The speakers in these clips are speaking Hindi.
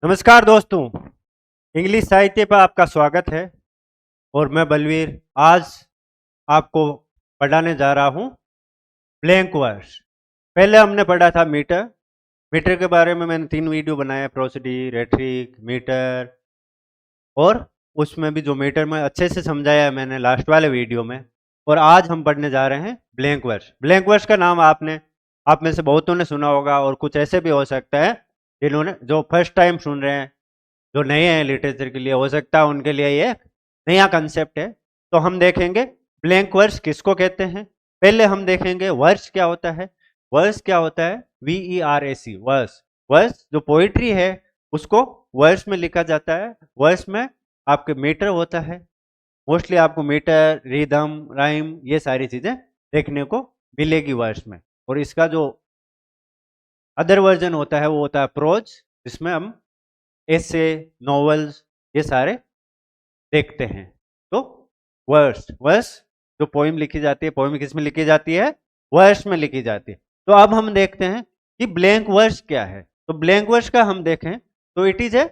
नमस्कार दोस्तों, इंग्लिश साहित्य पर आपका स्वागत है और मैं बलवीर आज आपको पढ़ाने जा रहा हूँ ब्लैंक वर्ड्स। पहले हमने पढ़ा था मीटर। मीटर के बारे में मैंने 3 वीडियो बनाए, प्रोसिडी, रेट्रिक, मीटर, और उसमें भी जो मीटर में अच्छे से समझाया है मैंने लास्ट वाले वीडियो में। और आज हम पढ़ने जा रहे हैं ब्लैंक वर्ड्स। ब्लैंक वर्ड्स का नाम आप में से बहुतों ने सुना होगा और कुछ ऐसे भी हो सकता है जिन्होंने जो फर्स्ट टाइम सुन रहे हैं, जो नए हैं लिटरेचर के लिए, हो सकता है उनके लिए ये नया कंसेप्ट है। तो हम देखेंगे ब्लैंक वर्स किसको कहते हैं। पहले हम देखेंगे वर्स क्या होता है। वर्स क्या होता है? VERS, verse. वर्स जो पोइट्री है उसको वर्स में लिखा जाता है। वर्स में आपके मीटर होता है, मोस्टली आपको मीटर, रिदम, राइम, ये सारी चीजें देखने को मिलेगी वर्स में। और इसका जो अदर वर्जन होता है वो होता है प्रोज, जिसमें हम ऐसे, नॉवेल्स, ये सारे देखते हैं। तो वर्स वर्स जो पोइम लिखी जाती है, पोइम किस में लिखी जाती है? वर्स में लिखी जाती है। तो अब हम देखते हैं कि ब्लैंक वर्स क्या है। तो ब्लैंक वर्स का हम देखें तो it is a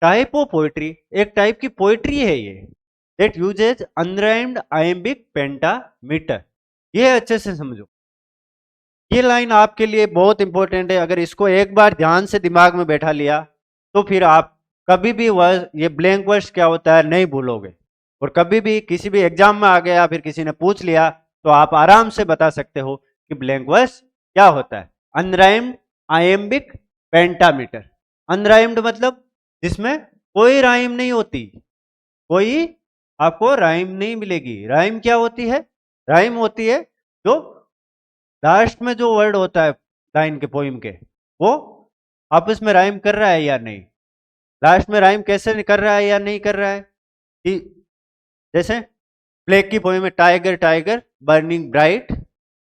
type of poetry, एक टाइप की पोइट्री है ये, that usage unrhymed iambic pentameter. ये अच्छे से समझो, ये लाइन आपके लिए बहुत इंपॉर्टेंट है। अगर इसको एक बार ध्यान से दिमाग में बैठा लिया तो फिर आप कभी भी वर्स, ये ब्लैंक वर्स क्या होता है, नहीं भूलोगे। और कभी भी किसी भी एग्जाम में आ गया, फिर किसी ने पूछ लिया, तो आप आराम से बता सकते हो कि ब्लैंक वर्स क्या होता है। Unrhymed iambic pentameter. अनराइम्ड मतलब जिसमें कोई राइम नहीं होती, कोई आपको राइम नहीं मिलेगी। राइम क्या होती है? राइम होती है जो लास्ट में जो वर्ड होता है लाइन के, पोइम के, वो आपस में राइम कर रहा है या नहीं। लास्ट में राइम कैसे कर रहा है या नहीं कर रहा है कि जैसे ब्लैक की पोइम में tiger tiger burning bright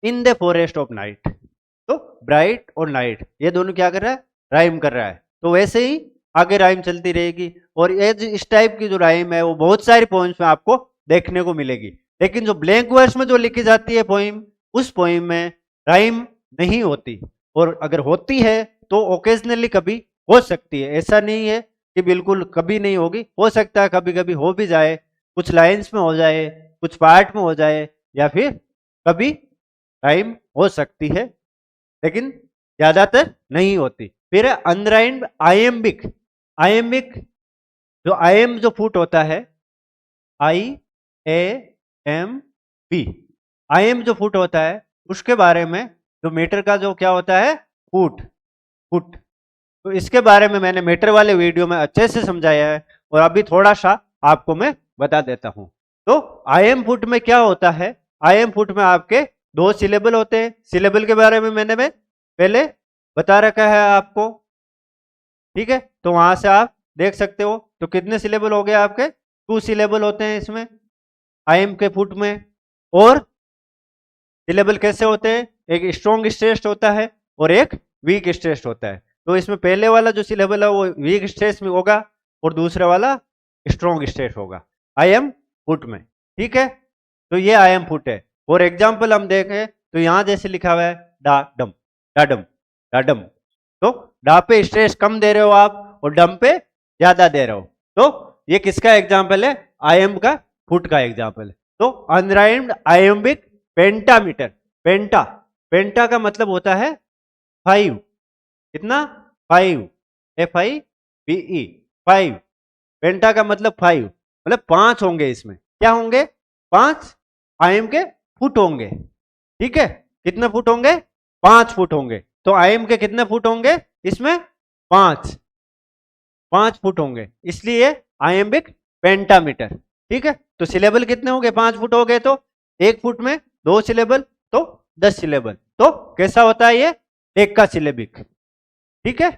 in the forest of night. तो ब्राइट और नाइट ये दोनों क्या कर रहा है? राइम कर रहा है। तो वैसे ही आगे राइम चलती रहेगी। और ये इस टाइप की जो राइम है वो बहुत सारी पोइम्स में आपको देखने को मिलेगी। लेकिन जो ब्लैंक वर्स में जो लिखी जाती है पोइम, उस पोइम में राइम नहीं होती। और अगर होती है तो ओकेजनली कभी हो सकती है, ऐसा नहीं है कि बिल्कुल कभी नहीं होगी। हो सकता है कभी कभी हो भी जाए, कुछ लाइंस में हो जाए, कुछ पार्ट में हो जाए, या फिर कभी राइम हो सकती है, लेकिन ज्यादातर नहीं होती। फिर अनराइम्ड आयम्बिक। आयम्बिक जो आयम जो फुट होता है, IAMB, आयम जो फुट होता है उसके बारे में, जो मीटर का जो क्या होता है, फुट, फुट। तो इसके बारे में मैंने मीटर वाले वीडियो में अच्छे से समझाया है और अभी थोड़ा सा आपको मैं बता देता हूं। तो IM फुट में क्या होता है? IM फुट में आपके 2 सिलेबल होते हैं। सिलेबल के बारे में मैंने पहले बता रखा है आपको, ठीक है? तो वहां से आप देख सकते हो। तो कितने सिलेबल हो गए आपके? 2 सिलेबल होते हैं इसमें IM के फुट में। और सिलेबल कैसे होते हैं? एक स्ट्रॉन्ग स्ट्रेस्ड होता है और एक वीक स्ट्रेस्ड होता है। तो इसमें पहले वाला जो सिलेबल है वो वीक स्ट्रेस में होगा और दूसरा वाला स्ट्रॉन्ग स्ट्रेस होगा IM फुट में, ठीक है? तो ये IM फुट है। और एग्जाम्पल हम देखें तो यहां जैसे लिखा हुआ है डाडम, डाडम, डाडम। तो डा पे स्ट्रेस कम दे रहे हो आप और डम पे ज्यादा दे रहे हो। तो ये किसका एग्जाम्पल है? IM का फुट का एग्जाम्पल है। तो अनराइम्ड आयम्बिक पेंटामीटर। पेंटा, पेंटा का मतलब होता है 5। कितना? 5, FIVE, 5। पेंटा का मतलब 5, मतलब 5 होंगे इसमें। क्या होंगे? 5 IM के फुट होंगे, ठीक है? कितने फुट होंगे? 5 फुट होंगे। तो IM के कितने फुट होंगे इसमें? 5, 5 फुट होंगे, इसलिए आयम्बिक पेंटामीटर, ठीक है? तो सिलेबल कितने हो गए? 5 फुट हो गए। तो 1 फुट में 2 सिलेबल, तो 10 सिलेबल। तो कैसा होता है ये? एक का सिलेबिक, ठीक है?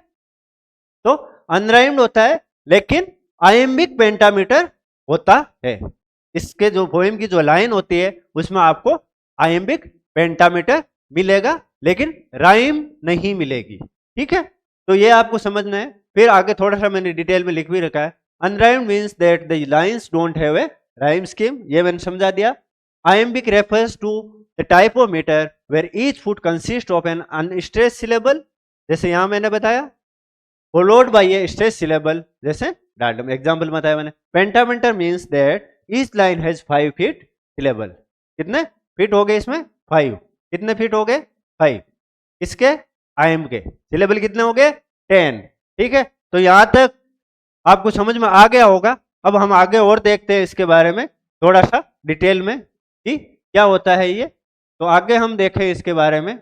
तो अनराइम्ड होता है लेकिन आयम्बिक पेंटामीटर होता है। इसके जो पोएम की जो लाइन होती है उसमें आपको आयम्बिक पेंटामीटर मिलेगा, लेकिन राइम नहीं मिलेगी, ठीक है? तो ये आपको समझना है। फिर आगे थोड़ा सा मैंने डिटेल में लिख भी रखा है। Unrhymed means that the lines don't have a rhyme scheme, ये मैंने समझा दिया। Iambic refers to the type of meter where each foot consist of an unstressed syllable, जैसे यहां मैंने बताया followed by a stressed syllable, जैसे डायलम एग्जाम्पल बताया मैंने. Pentameter means that each line has 5 feet syllable. कितने फीट हो गए इसमें? 5. कितने फीट हो गए? 5. इसके आयम के सिलेबल कितने हो गए? 10. ठीक है, तो यहां तक आपको समझ में आ गया होगा. अब हम आगे और देखते हैं इसके बारे में थोड़ा सा डिटेल में कि क्या होता है ये. तो आगे हम देखें इसके बारे में,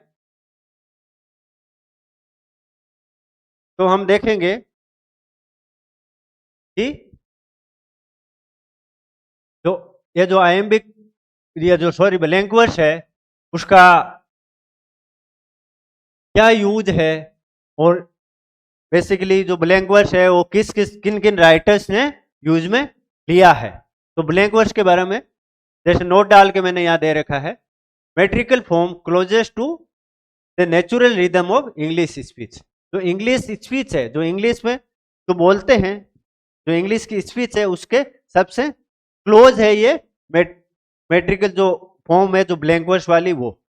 तो हम देखेंगे कि ये जो आयम्बिक, ये जो सॉरी ब्लैंक वर्स है उसका क्या यूज है, और बेसिकली जो ब्लैंक वर्स है वो किन किन राइटर्स ने यूज में लिया है. तो ब्लैंक वर्स के बारे में जैसे नोट डाल के मैंने यहाँ दे रखा है. Metrical form closest to the natural rhythm of English speech. जो इंग्लिश स्पीच है, जो इंग्लिश में जो बोलते हैं, जो इंग्लिश की स्पीच है उसके सबसे क्लोज है ये मेट्रिकल जो फॉर्म है, जो ब्लैंक वर्स वाली, वो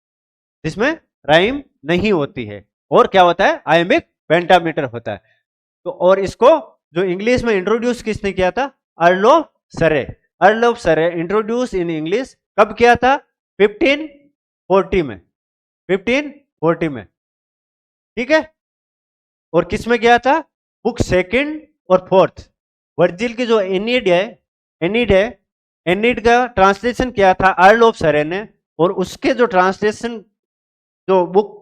जिसमें राइम नहीं होती है. और क्या होता है? आयमिक पेंटामीटर होता है. तो और इसको जो इंग्लिश में इंट्रोड्यूस किसने किया था? अर्ल ऑफ सरे. अर्ल ऑफ सरे इंट्रोड्यूस इन इंग्लिश कब किया था? 1540 में. 1540 में. ठीक है, और किस में किया था? बुक सेकंड और फोर्थ. वर्जिल की जो एनीड है, एनीड का ट्रांसलेशन किया था अर्ल ऑफ सरे ने, और उसके जो ट्रांसलेशन जो बुक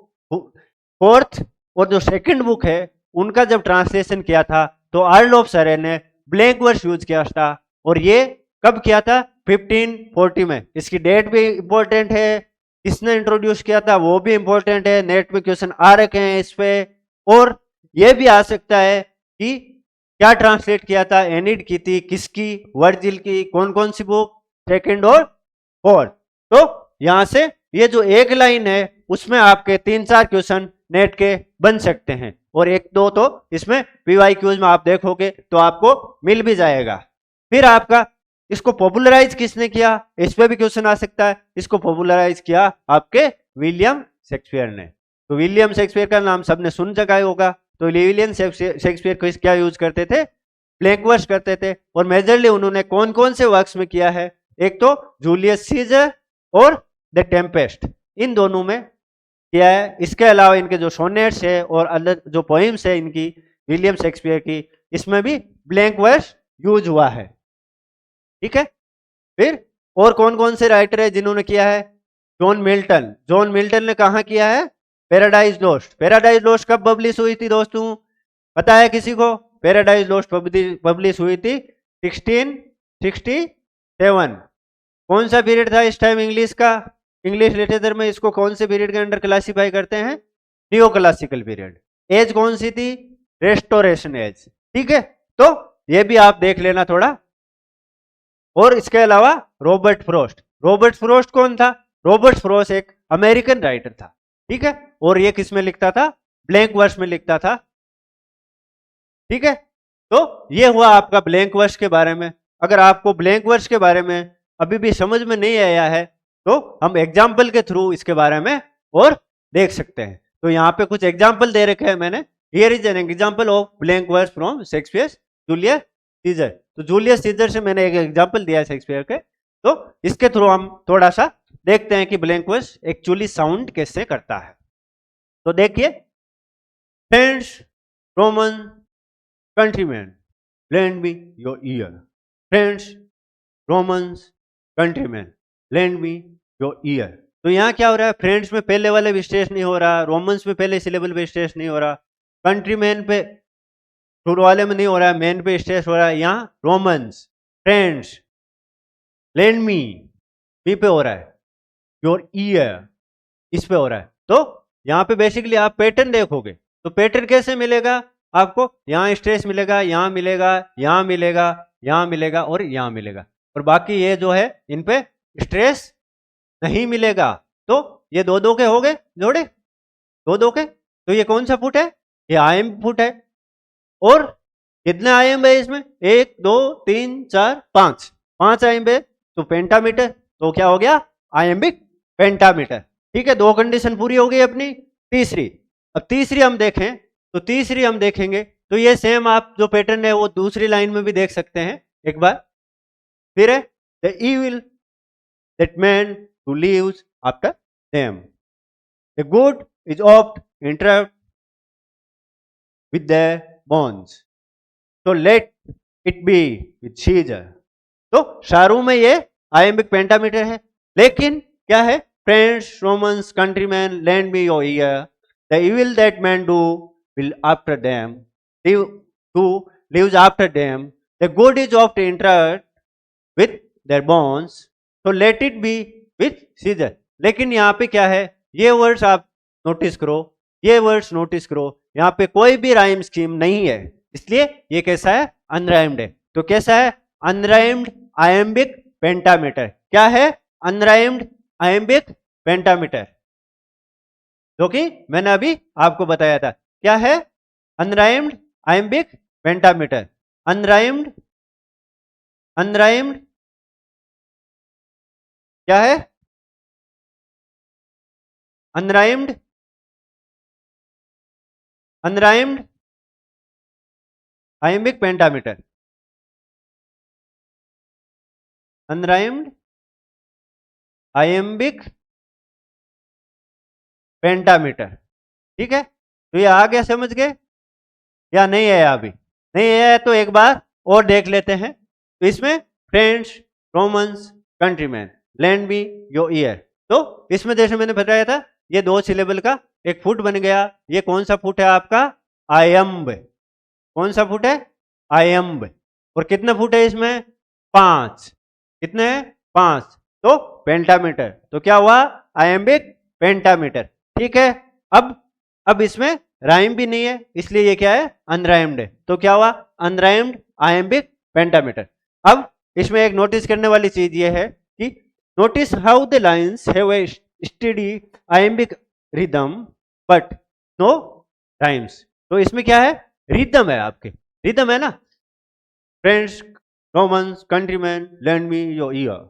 फोर्थ और जो सेकंड बुक है उनका जब ट्रांसलेशन किया था तो अर्ल ऑफ सरे ने ब्लैंक वर्स यूज किया था. और ये कब किया था? 1540 में. इसकी डेट भी इंपॉर्टेंट है, किसने इंट्रोड्यूस किया था वो भी इंपॉर्टेंट है. नेट में क्वेश्चन आ रखे हैं इस पे. और ये भी आ सकता है कि क्या ट्रांसलेट किया था, एनिड की थी, किसकी? वर्जिल की. कौन कौन सी बुक? सेकंड और फोर्थ. तो यहां से ये जो एक लाइन है उसमें आपके 3-4 क्वेश्चन नेट के बन सकते हैं, और 1-2 तो इसमें पीवाईक्यूज में आप देखोगे तो आपको मिल भी जाएगा. फिर आपका इसको पॉपुलराइज किसने किया, इस पे भी क्वेश्चन आ सकता है. इसको पॉपुलराइज किया आपके विलियम शेक्सपियर ने. तो विलियम शेक्सपियर का नाम सबने सुन चुका होगा. तो विलियम शेक्सपियर को क्या यूज करते थे? ब्लैंक वर्स करते थे. और मेजरली उन्होंने कौन कौन से वर्क्स में किया है? एक तो जूलियस सीजर और द टेम्पेस्ट, इन दोनों में किया है. इसके अलावा इनके जो सोनेट्स है और अलग जो पोइम्स है इनकी, विलियम शेक्सपियर की, इसमें भी ब्लैंक वर्स यूज हुआ है. ठीक है, फिर और कौन कौन से राइटर है जिन्होंने किया है? John Milton. जॉन मिल्टन ने कहा किया है? Paradise lost. पैराडाइज लॉस्ट कब पब्लिश हुई थी दोस्तों? पता है किसी को? पैराडाइज लॉस्ट पब्लिश हुई थी 1667. कौन सा पीरियड था इस टाइम इंग्लिश का? इंग्लिश लिटरेचर में इसको कौन से पीरियड के अंडर क्लासिफाई करते हैं? Neo classical period. एज कौन सी थी? Restoration age. ठीक है, तो ये भी आप देख लेना थोड़ा. और इसके अलावा रॉबर्ट फ्रॉस्ट. रॉबर्ट फ्रॉस्ट कौन था? रॉबर्ट फ्रॉस्ट एक अमेरिकन राइटर था. ठीक है, और ये किस में लिखता था? ब्लैंक वर्स में लिखता था. ठीक है, तो ये हुआ आपका ब्लैंक वर्स के बारे में. अगर आपको ब्लैंक वर्स के बारे में अभी भी समझ में नहीं आया है तो हम एग्जाम्पल के थ्रू इसके बारे में और देख सकते हैं. तो यहाँ पे कुछ एग्जाम्पल दे रखे हैं मैंने. Here is an example of blank verse from Shakespeare Julius Caesar. तो जूलियस सीजर से मैंने एक एग्जाम्पल दिया है शेक्सपियर के. तो इसके थ्रू हम थोड़ा सा देखते हैं कि ब्लैंक वर्स एक्चुअली साउंड कैसे करता है. तो देखिए, friends, Roman countryman, lend me your ear. Friends, Romans, countryman, lend me your ear. तो यहाँ क्या हो रहा है? फ्रेंड्स में पहले वाले भी स्ट्रेस नहीं हो रहा, रोमन्स में पहले सिलेबल पे स्ट्रेस नहीं हो रहा, कंट्रीमैन पे शुरू वाले में नहीं हो रहा है, मैन पे स्ट्रेस हो रहा है. यहाँ रोमन्स, फ्रेंड्स, lend me, मी पे हो रहा है, योर ईयर इस पे हो रहा है. तो यहाँ पे बेसिकली आप पैटर्न देखोगे तो पैटर्न कैसे मिलेगा आपको? यहाँ स्ट्रेस मिलेगा, यहाँ मिलेगा, यहाँ मिलेगा, यहाँ मिलेगा और यहाँ मिलेगा, और बाकी ये जो है इन पे स्ट्रेस नहीं मिलेगा. तो ये दो दो के हो गए जोड़े, दो दो के. तो ये कौन सा फुट है? ये आयम फुट है. और कितने आयम है इसमें? 1 2 3 4 5, 5 आयम है. तो पेंटामीटर, तो क्या हो गया? Iambic pentameter. ठीक है, 2 कंडीशन पूरी हो गई अपनी. तीसरी, अब तीसरी हम देखें तो तीसरी हम देखेंगे तो ये सेम आप जो पैटर्न है वो दूसरी लाइन में भी देख सकते हैं एक बार। फिर है the evil that man who lives after them, the good is oft interrupt with their bonds, so let it be with Caesar। तो शारू में ये आयम्बिक पेंटामीटर है, लेकिन क्या है, friends Romans countryman lend me your ear, the evil that man do will after them who lives after them, the good is oft interred with their bonds, so let it be with Caesar। लेकिन यहाँ पे क्या है, ये वर्ड्स आप नोटिस करो, ये वर्ड्स नोटिस करो, यहाँ पे कोई भी राइम स्कीम नहीं है, इसलिए ये कैसा है, अनराइम्ड है। तो कैसा है, अनराइम्ड आयम्बिक पेंटामीटर। क्या है, अनराइम्ड आयम्बिक पेंटामीटर, जो कि मैंने अभी आपको बताया था। क्या है, अनराइम्ड आयम्बिक पेंटामीटर। अनराइम्ड क्या है, unrhymed iambic pentameter. Unrhymed iambic pentameter, ठीक है। तो ये आ गया, समझ गए या नहीं है? अभी नहीं है तो एक बार और देख लेते हैं। तो इसमें friends Romans countryman lend me your year, तो इसमें जैसे मैंने बताया था ये 2 सिलेबल का एक फुट बन गया। ये कौन सा फुट है आपका, आयम्ब। कौन सा फुट है, आयम्ब। और कितने फुट है इसमें, 5। कितने हैं, 5। तो पेंटामीटर, तो क्या हुआ, आयम्बिक पेंटामीटर, ठीक है। अब इसमें राइम भी नहीं है, इसलिए ये क्या है, अनराइम्ड है। तो क्या हुआ, अनराइम्ड आयम्बिक पेंटामीटर। अब इसमें एक नोटिस करने वाली चीज ये है कि notice how the lines have a steady iambic rhythm but no rhymes. तो इसमें क्या है, रिदम है, आपके रिदम है ना। Friends Romans countryman lend me your ear,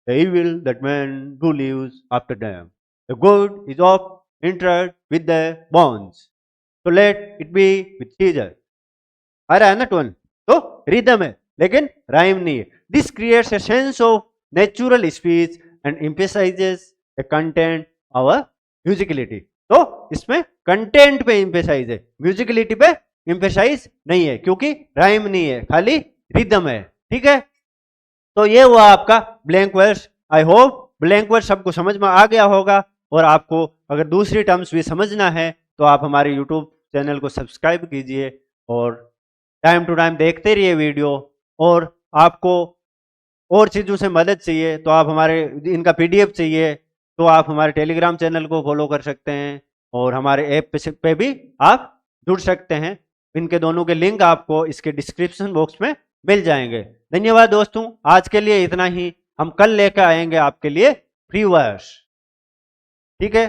the evil that man who lives after them, the good is of interred with the bonds, so let it be with Caesar। आ रहा है ना टोन, तो रिदम है लेकिन राइम नहीं है। This creates a sense of natural speech and emphasizes the content our musicality। तो इसमें कंटेंट पे एम्फेसाइज है, म्यूजिकलिटी पे एम्फेसाइज नहीं है, क्योंकि राइम नहीं है, खाली रिदम है, ठीक है। तो ये हुआ आपका blank verse. I hope blank verse सबको समझ में आ गया होगा, और आपको अगर दूसरी टर्म्स भी समझना है तो आप हमारे YouTube चैनल को सब्सक्राइब कीजिए और टाइम टू टाइम देखते रहिए वीडियो। और आपको और चीज़ों से मदद चाहिए तो आप हमारे इनका PDF चाहिए तो आप हमारे टेलीग्राम चैनल को फॉलो कर सकते हैं, और हमारे ऐप पे भी आप जुड़ सकते हैं। इनके दोनों के लिंक आपको इसके डिस्क्रिप्शन बॉक्स में मिल जाएंगे। धन्यवाद दोस्तों, आज के लिए इतना ही। हम कल लेकर आएंगे आपके लिए फ्री वर्स, ठीक है।